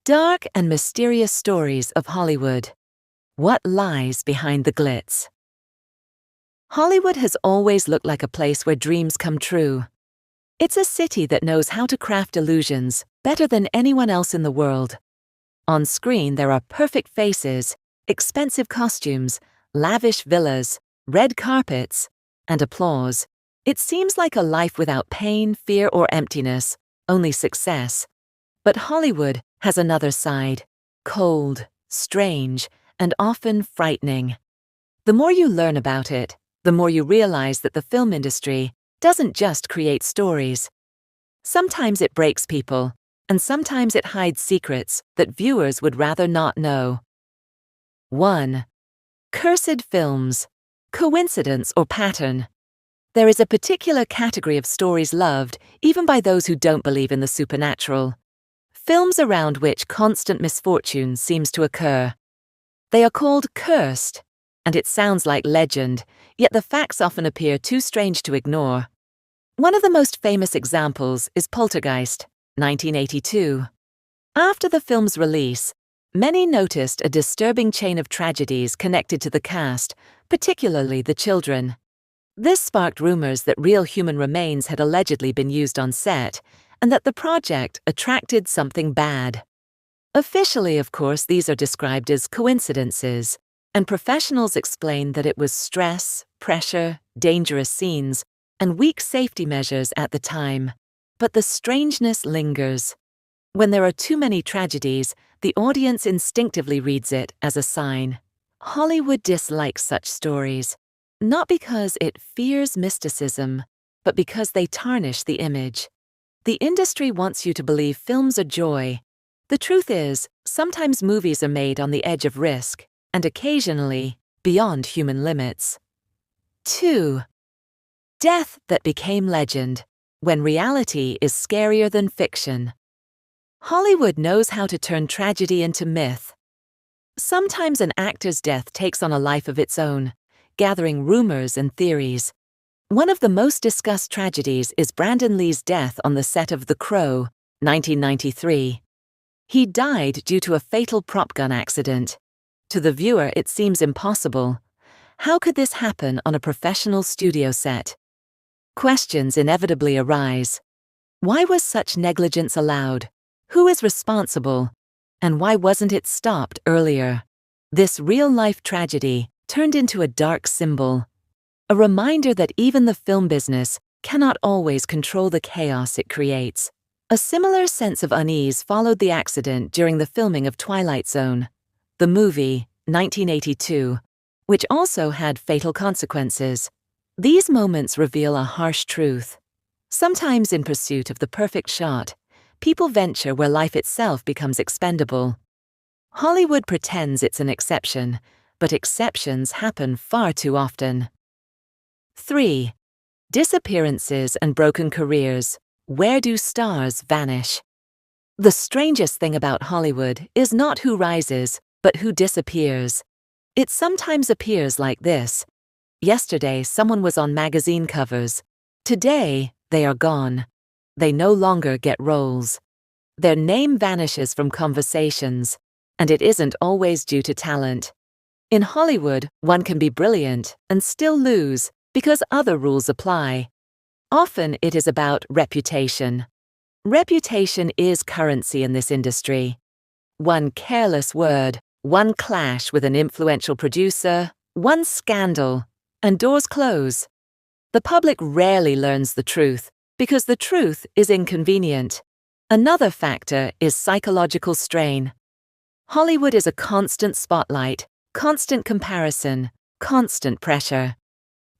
Dark and mysterious stories of Hollywood. What lies behind the glitz? Hollywood has always looked like a place where dreams come true. It's a city that knows how to craft illusions better than anyone else in the world. On screen, there are perfect faces, expensive costumes, lavish villas, red carpets, and applause. It seems like a life without pain, fear, or emptiness, only success. But Hollywood has another side, cold, strange, and often frightening. The more you learn about it, the more you realize that the film industry doesn't just create stories. Sometimes it breaks people, and sometimes it hides secrets that viewers would rather not know. 1. Cursed films. Coincidence or pattern? There is a particular category of stories loved even by those who don't believe in the supernatural. Films around which constant misfortune seems to occur. They are called cursed, and it sounds like legend, yet the facts often appear too strange to ignore. One of the most famous examples is Poltergeist, 1982. After the film's release, many noticed a disturbing chain of tragedies connected to the cast, particularly the children. This sparked rumors that real human remains had allegedly been used on set, and that the project attracted something bad. Officially, of course, these are described as coincidences, and professionals explain that it was stress, pressure, dangerous scenes, and weak safety measures at the time. But the strangeness lingers. When there are too many tragedies, the audience instinctively reads it as a sign. Hollywood dislikes such stories, not because it fears mysticism, but because they tarnish the image. The industry wants you to believe films are joy. The truth is, sometimes movies are made on the edge of risk, and occasionally, beyond human limits. 2. Death that became legend, when reality is scarier than fiction. Hollywood knows how to turn tragedy into myth. Sometimes an actor's death takes on a life of its own, gathering rumors and theories. One of the most discussed tragedies is Brandon Lee's death on the set of The Crow, 1993. He died due to a fatal prop gun accident. To the viewer, it seems impossible. How could this happen on a professional studio set? Questions inevitably arise. Why was such negligence allowed? Who is responsible? And why wasn't it stopped earlier? This real-life tragedy turned into a dark symbol. A reminder that even the film business cannot always control the chaos it creates. A similar sense of unease followed the accident during the filming of Twilight Zone, the movie, 1982, which also had fatal consequences. These moments reveal a harsh truth. Sometimes in pursuit of the perfect shot, people venture where life itself becomes expendable. Hollywood pretends it's an exception, but exceptions happen far too often. 3. Disappearances and broken careers. Where do stars vanish? The strangest thing about Hollywood is not who rises, but who disappears. It sometimes appears like this. Yesterday, someone was on magazine covers. Today, they are gone. They no longer get roles. Their name vanishes from conversations, and it isn't always due to talent. In Hollywood, one can be brilliant and still lose, because other rules apply. Often it is about reputation. Reputation is currency in this industry. One careless word, one clash with an influential producer, one scandal, and doors close. The public rarely learns the truth, because the truth is inconvenient. Another factor is psychological strain. Hollywood is a constant spotlight, constant comparison, constant pressure.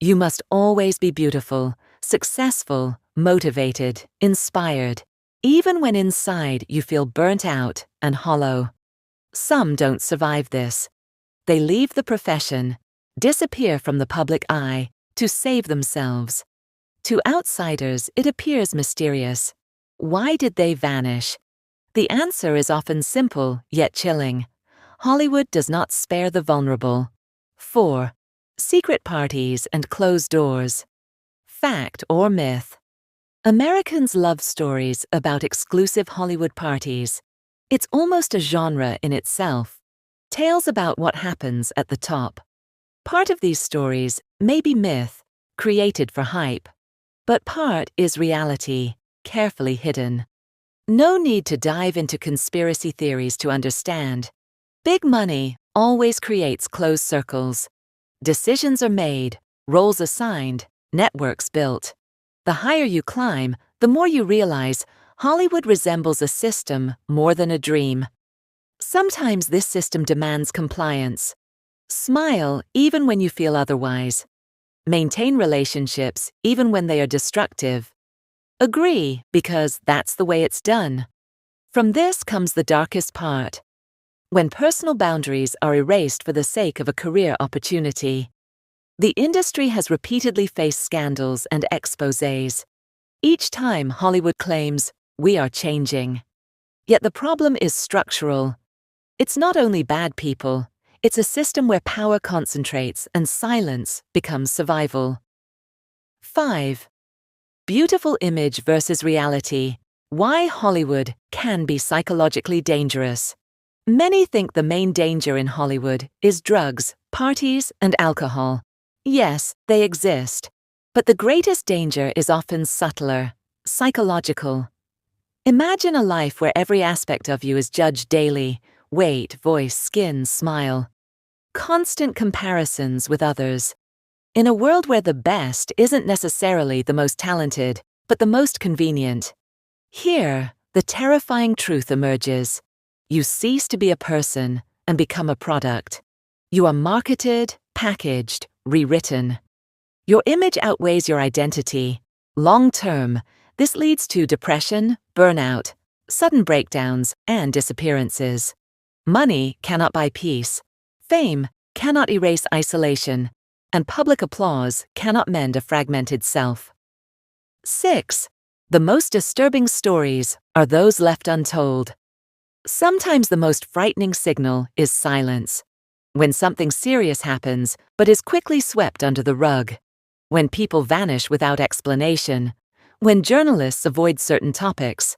You must always be beautiful, successful, motivated, inspired, even when inside you feel burnt out and hollow. Some don't survive this. They leave the profession, disappear from the public eye, to save themselves. To outsiders, it appears mysterious. Why did they vanish? The answer is often simple, yet chilling. Hollywood does not spare the vulnerable. 4. Secret parties and closed doors. Fact or myth? Americans love stories about exclusive Hollywood parties. It's almost a genre in itself. Tales about what happens at the top. Part of these stories may be myth, created for hype, but part is reality, carefully hidden. No need to dive into conspiracy theories to understand. Big money always creates closed circles. Decisions are made, roles assigned, networks built. The higher you climb, the more you realize Hollywood resembles a system more than a dream. Sometimes this system demands compliance. Smile even when you feel otherwise. Maintain relationships even when they are destructive. Agree because that's the way it's done. From this comes the darkest part. When personal boundaries are erased for the sake of a career opportunity. The industry has repeatedly faced scandals and exposés. Each time Hollywood claims, "We are changing." Yet the problem is structural. It's not only bad people, it's a system where power concentrates and silence becomes survival. 5. Beautiful image versus reality. Why Hollywood can be psychologically dangerous. Many think the main danger in Hollywood is drugs, parties, and alcohol. Yes, they exist. But the greatest danger is often subtler, psychological. Imagine a life where every aspect of you is judged daily: weight, voice, skin, smile. Constant comparisons with others. In a world where the best isn't necessarily the most talented, but the most convenient. Here, the terrifying truth emerges. You cease to be a person and become a product. You are marketed, packaged, rewritten. Your image outweighs your identity. Long term, this leads to depression, burnout, sudden breakdowns, and disappearances. Money cannot buy peace. Fame cannot erase isolation. And public applause cannot mend a fragmented self. 6. The most disturbing stories are those left untold. Sometimes the most frightening signal is silence. When something serious happens, but is quickly swept under the rug. When people vanish without explanation. When journalists avoid certain topics.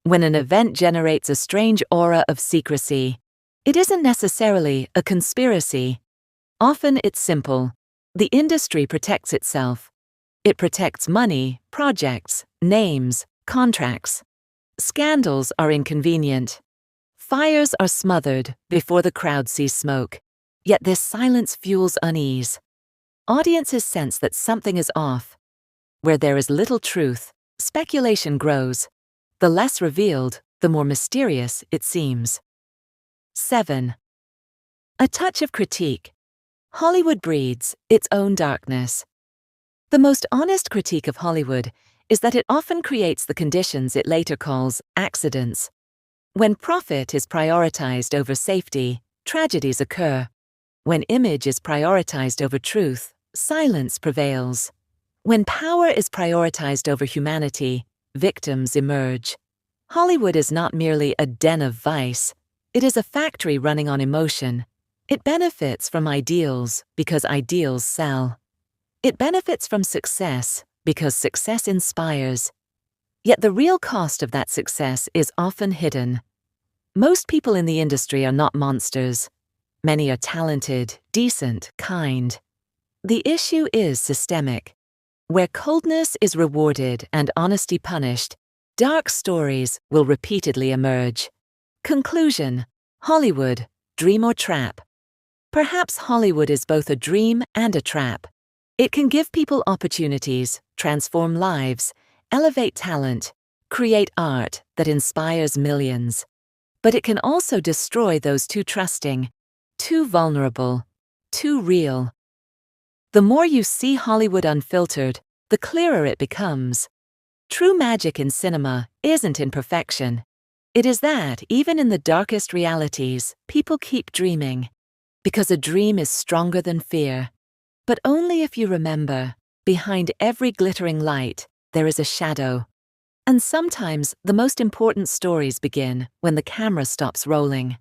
When an event generates a strange aura of secrecy. It isn't necessarily a conspiracy. Often it's simple. The industry protects itself. It protects money, projects, names, contracts. Scandals are inconvenient. Fires are smothered before the crowd sees smoke. Yet this silence fuels unease. Audiences sense that something is off. Where there is little truth, speculation grows. The less revealed, the more mysterious it seems. 7. A touch of critique. Hollywood breeds its own darkness. The most honest critique of Hollywood is that it often creates the conditions it later calls accidents. When profit is prioritized over safety, tragedies occur. When image is prioritized over truth, silence prevails. When power is prioritized over humanity, victims emerge. Hollywood is not merely a den of vice. It is a factory running on emotion. It benefits from ideals because ideals sell. It benefits from success because success inspires. Yet the real cost of that success is often hidden. Most people in the industry are not monsters. Many are talented, decent, kind. The issue is systemic. Where coldness is rewarded and honesty punished, dark stories will repeatedly emerge. Conclusion: Hollywood, dream or trap? Perhaps Hollywood is both a dream and a trap. It can give people opportunities, transform lives, elevate talent, create art that inspires millions. But it can also destroy those too trusting, too vulnerable, too real. The more you see Hollywood unfiltered, the clearer it becomes. True magic in cinema isn't in perfection. It is that, even in the darkest realities, people keep dreaming. Because a dream is stronger than fear. But only if you remember, behind every glittering light, there is a shadow. And sometimes the most important stories begin when the camera stops rolling.